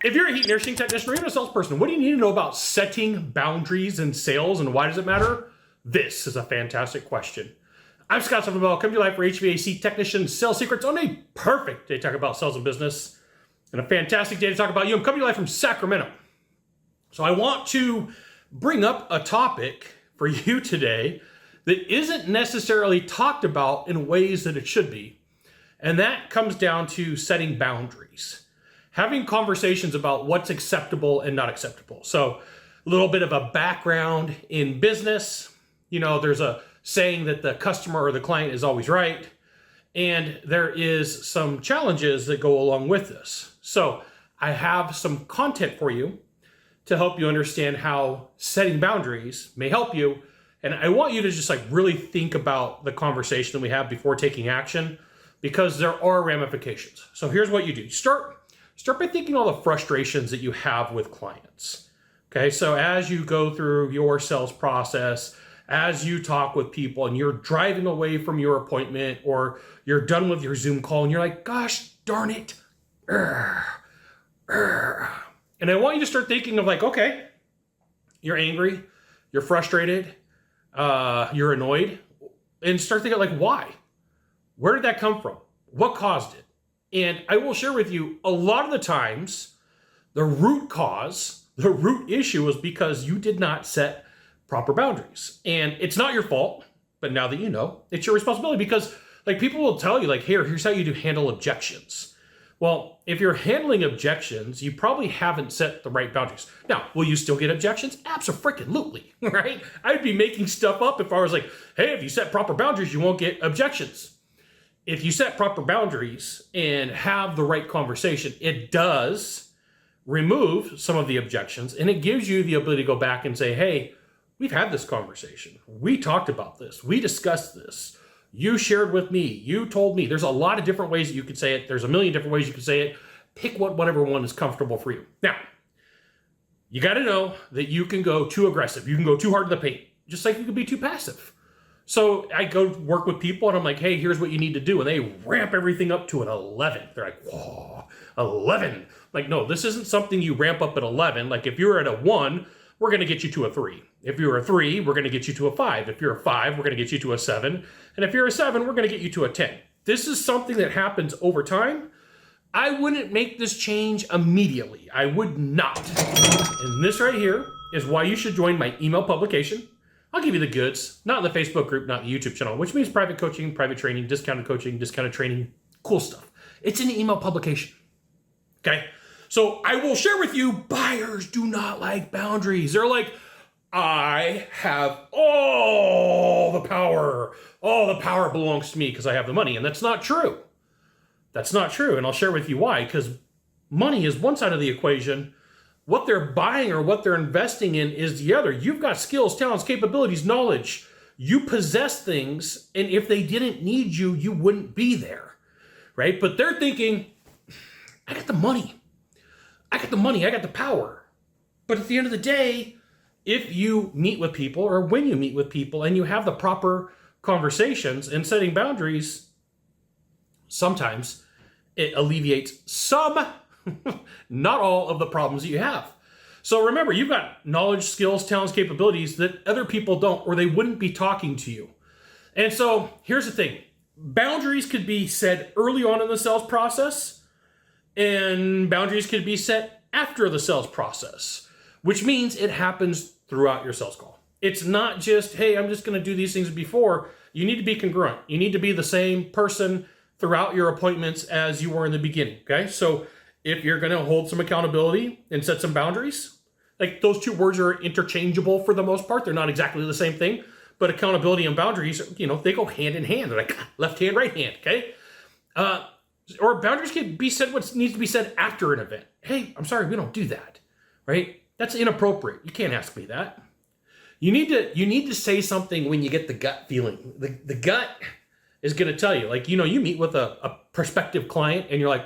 If you're a heat and air conditioning technician or even a salesperson, what do you need to know about setting boundaries in sales and why does it matter? This is a fantastic question. I'm Scott Sylvan Bell, coming to you live for HVAC technician sales secrets on a perfect day to talk about sales and business and a fantastic day to talk about you. I'm coming to you live from Sacramento. So I want to bring up a topic for you today that isn't necessarily talked about in ways that it should be. And that comes down to setting boundaries. Having conversations about what's acceptable and not acceptable. So a little bit of a background in business. You know, there's a saying that the customer or the client is always right. And there is some challenges that go along with this. So I have some content for you to help you understand how setting boundaries may help you. And I want you to just really think about the conversation that we have before taking action, because there are ramifications. So here's what you do. Start by thinking all the frustrations that you have with clients. Okay, so as you go through your sales process, as you talk with people and you're driving away from your appointment or you're done with your Zoom call and you're like, gosh darn it. And I want you to start thinking of okay, you're angry, you're frustrated, you're annoyed, and start thinking why? Where did that come from? What caused it? And I will share with you, a lot of the times, the root cause, the root issue is because you did not set proper boundaries. And it's not your fault, but now that you know, it's your responsibility, because people will tell you here's how you handle objections. Well, if you're handling objections, you probably haven't set the right boundaries. Now, will you still get objections? Abso-freaking-lutely, right? I'd be making stuff up if I was hey, if you set proper boundaries, you won't get objections. If you set proper boundaries and have the right conversation, it does remove some of the objections, and it gives you the ability to go back and say, hey, we've had this conversation. We talked about this. We discussed this. You shared with me. You told me. There's a lot of different ways that you could say it. There's a million different ways you could say it. Pick whatever one is comfortable for you. Now, you got to know that you can go too aggressive. You can go too hard to the paint, just like you can be too passive. So I go work with people and I'm like, hey, here's what you need to do. And they ramp everything up to an 11. They're like, whoa, 11. No, this isn't something you ramp up at 11. If you're at a 1, we're going to get you to a 3. If you're a 3, we're going to get you to a 5. If you're a 5, we're going to get you to a 7. And if you're a 7, we're going to get you to a 10. This is something that happens over time. I wouldn't make this change immediately. I would not. And this right here is why you should join my email publication. I'll give you the goods, not in the Facebook group, not the YouTube channel, which means private coaching, private training, discounted coaching, discounted training, cool stuff. It's in the email publication. Okay. So I will share with you, buyers do not like boundaries. They're like, I have all the power. All the power belongs to me because I have the money. And that's not true. That's not true. And I'll share with you why, because money is one side of the equation. What they're buying or what they're investing in is the other. You've got skills, talents, capabilities, knowledge. You possess things, and if they didn't need you, you wouldn't be there, right? But they're thinking, I got the money. I got the power. But at the end of the day, if you meet with people or when you meet with people and you have the proper conversations and setting boundaries, sometimes it alleviates some, not all of the problems that you have. So remember, you've got knowledge, skills, talents, capabilities that other people don't, or they wouldn't be talking to you. And so here's the thing. Boundaries could be set early on in the sales process, and boundaries could be set after the sales process, which means it happens throughout your sales call. It's not just, hey, I'm just going to do these things before. You need to be congruent. You need to be the same person throughout your appointments as you were in the beginning, okay? So if you're going to hold some accountability and set some boundaries, those two words are interchangeable for the most part. They're not exactly the same thing, but accountability and boundaries, they go hand in hand. They're like left hand, right hand, okay? Or boundaries can be said what needs to be said after an event. Hey, I'm sorry, we don't do that, right? That's inappropriate. You can't ask me that. You need to say something when you get the gut feeling. The gut is going to tell you, you meet with a prospective client and you're like,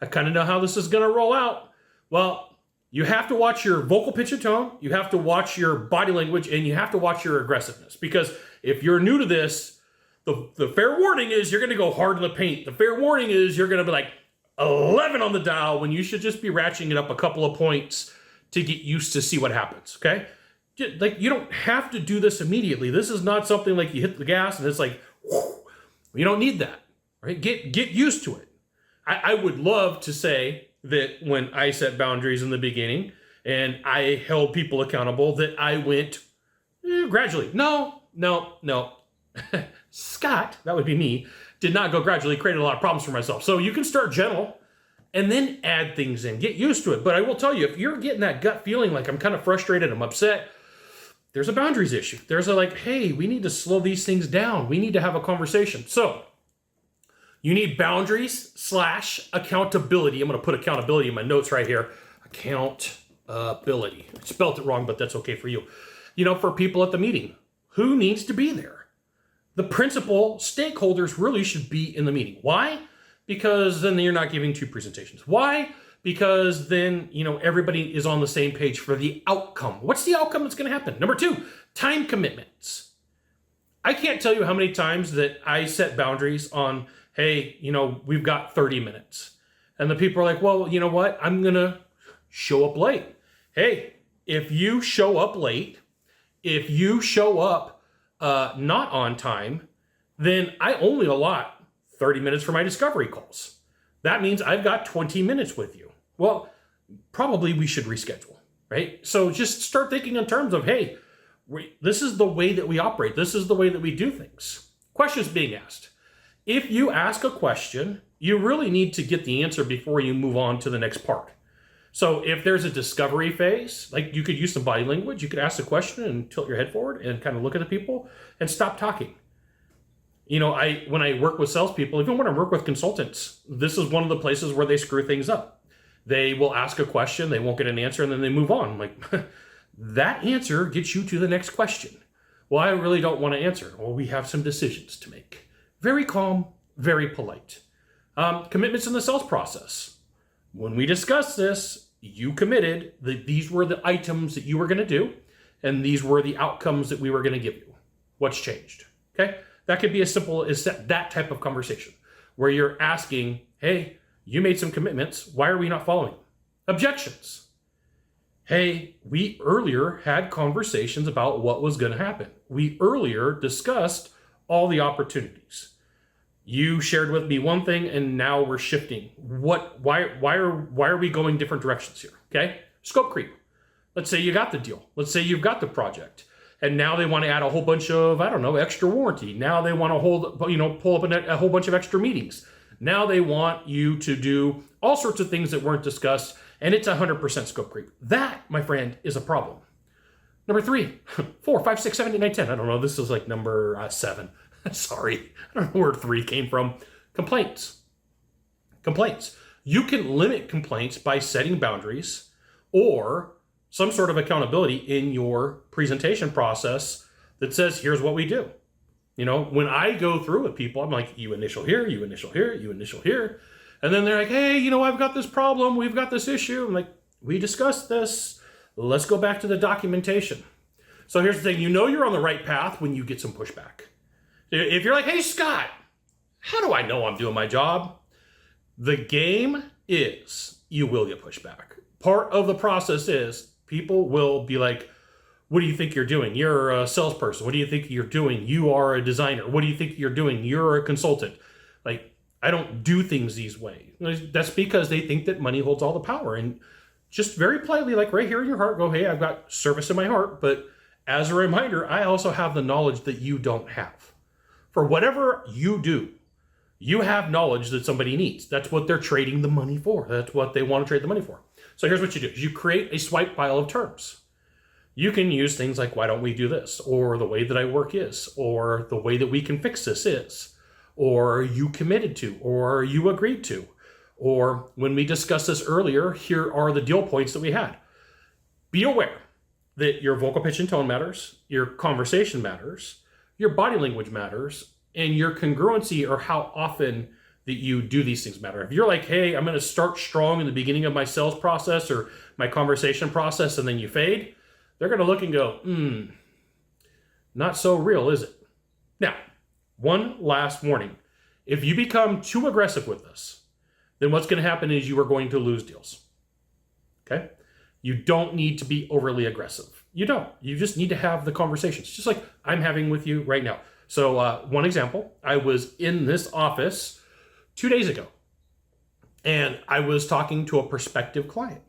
I kind of know how this is going to roll out. Well, you have to watch your vocal pitch and tone. You have to watch your body language, and you have to watch your aggressiveness. Because if you're new to this, the fair warning is you're going to go hard in the paint. The fair warning is you're going to be like, 11 on the dial when you should just be ratcheting it up a couple of points to get used to see what happens, okay? Like, you don't have to do this immediately. This is not something like you hit the gas and it's like, whoo. You don't need that, right? Get used to it. I would love to say that when I set boundaries in the beginning and I held people accountable, that I went gradually. No. Scott, that would be me, did not go gradually, created a lot of problems for myself. So you can start gentle and then add things in, get used to it. But I will tell you, if you're getting that gut feeling like I'm kind of frustrated, I'm upset, there's a boundaries issue. There's a like, hey, we need to slow these things down. We need to have a conversation. So you need boundaries / accountability. I'm going to put accountability in my notes right here. Accountability. I spelled it wrong, but that's okay for you. You know, for people at the meeting, who needs to be there? The principal stakeholders really should be in the meeting. Why? Because then you're not giving two presentations. Why? Because then, you know, everybody is on the same page for the outcome. What's the outcome that's going to happen? Number 2, time commitments. I can't tell you how many times that I set boundaries on, hey, you know, we've got 30 minutes. And the people are like, well, you know what? I'm going to show up late. Hey, if you show up late, if you show up not on time, then I only allot 30 minutes for my discovery calls. That means I've got 20 minutes with you. Well, probably we should reschedule, right? So just start thinking in terms of, hey, this is the way that we operate. This is the way that we do things. Questions being asked. If you ask a question, you really need to get the answer before you move on to the next part. So if there's a discovery phase, like you could use some body language, you could ask a question and tilt your head forward and kind of look at the people and stop talking. You know, when I work with salespeople, even when I work with consultants, this is one of the places where they screw things up. They will ask a question, they won't get an answer, and then they move on. Like, that answer gets you to the next question. Well, I really don't want to answer. Well, we have some decisions to make. Very calm, very polite. Commitments in the sales process. When we discussed this, you committed that these were the items that you were going to do, and these were the outcomes that we were going to give you. What's changed? Okay? That could be as simple as that type of conversation where you're asking, hey, you made some commitments. Why are we not following? Objections. Hey, we earlier had conversations about what was going to happen. We earlier discussed all the opportunities. You shared with me one thing and now we're shifting. Why are we going different directions here? Okay? Scope creep. Let's say you got the deal. Let's say you've got the project. And now they want to add a whole bunch of, extra warranty. Now they want to pull up a whole bunch of extra meetings. Now they want you to do all sorts of things that weren't discussed, and it's 100% scope creep. That, my friend, is a problem. Number 3, 4, 5, 6, 7, 8, 9, 10. I don't know. This is like number 7. Sorry. I don't know where 3 came from. Complaints. You can limit complaints by setting boundaries or some sort of accountability in your presentation process that says, here's what we do. You know, when I go through with people, I'm like, you initial here, you initial here, you initial here. And then they're like, hey, I've got this problem. We've got this issue. I'm like, we discussed this. Let's go back to the documentation. So here's the thing. You're on the right path when you get some pushback. If you're like, hey, Scott, how do I know I'm doing my job? The game is you will get pushback. Part of the process is people will be like, what do you think you're doing? You're a salesperson. What do you think you're doing? You are a designer. What do you think you're doing? You're a consultant. Like, I don't do things these ways. That's because they think that money holds all the power. And just very politely, like right here in your heart, go, hey, I've got service in my heart. But as a reminder, I also have the knowledge that you don't have. For whatever you do, you have knowledge that somebody needs. That's what they're trading the money for. That's what they want to trade the money for. So here's what you do. You create a swipe file of terms. You can use things like, why don't we do this? Or the way that I work is, or the way that we can fix this is, or you committed to, or you agreed to, or when we discussed this earlier, here are the deal points that we had. Be aware that your vocal pitch and tone matters, your conversation matters, your body language matters, and your congruency or how often that you do these things matter. If you're like, hey, I'm going to start strong in the beginning of my sales process or my conversation process, and then you fade, they're going to look and go, not so real, is it? Now, one last warning. If you become too aggressive with this, then what's going to happen is you are going to lose deals. Okay? You don't need to be overly aggressive. You don't. You just need to have the conversations, just like I'm having with you right now. So one example, I was in this office 2 days ago, and I was talking to a prospective client,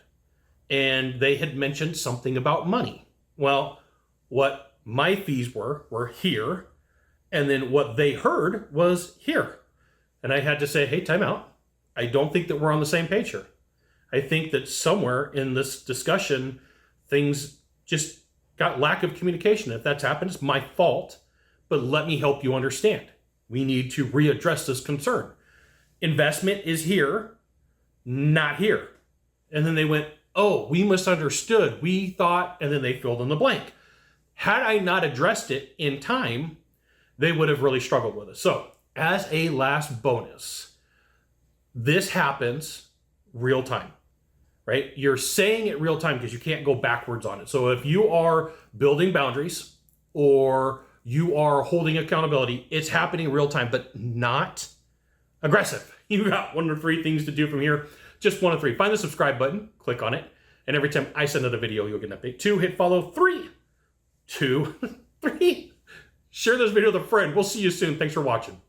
and they had mentioned something about money. Well, what my fees were here, and then what they heard was here. And I had to say, hey, time out. I don't think that we're on the same page here. I think that somewhere in this discussion, things just got lack of communication. If that's happened, it's my fault, but let me help you understand. We need to readdress this concern. Investment is here, not here. And then they went, oh, we misunderstood. We thought, and then they filled in the blank. Had I not addressed it in time, they would have really struggled with it. So as a last bonus, this happens real time, right? You're saying it real time because you can't go backwards on it. So if you are building boundaries or you are holding accountability, it's happening real time, but not aggressive. You got 1 of 3 things to do from here. Just 1 of 3. Find the subscribe button, click on it, and every time I send out a video, you'll get an update. 2, hit follow. 3, 2, 3. Share this video with a friend. We'll see you soon. Thanks for watching.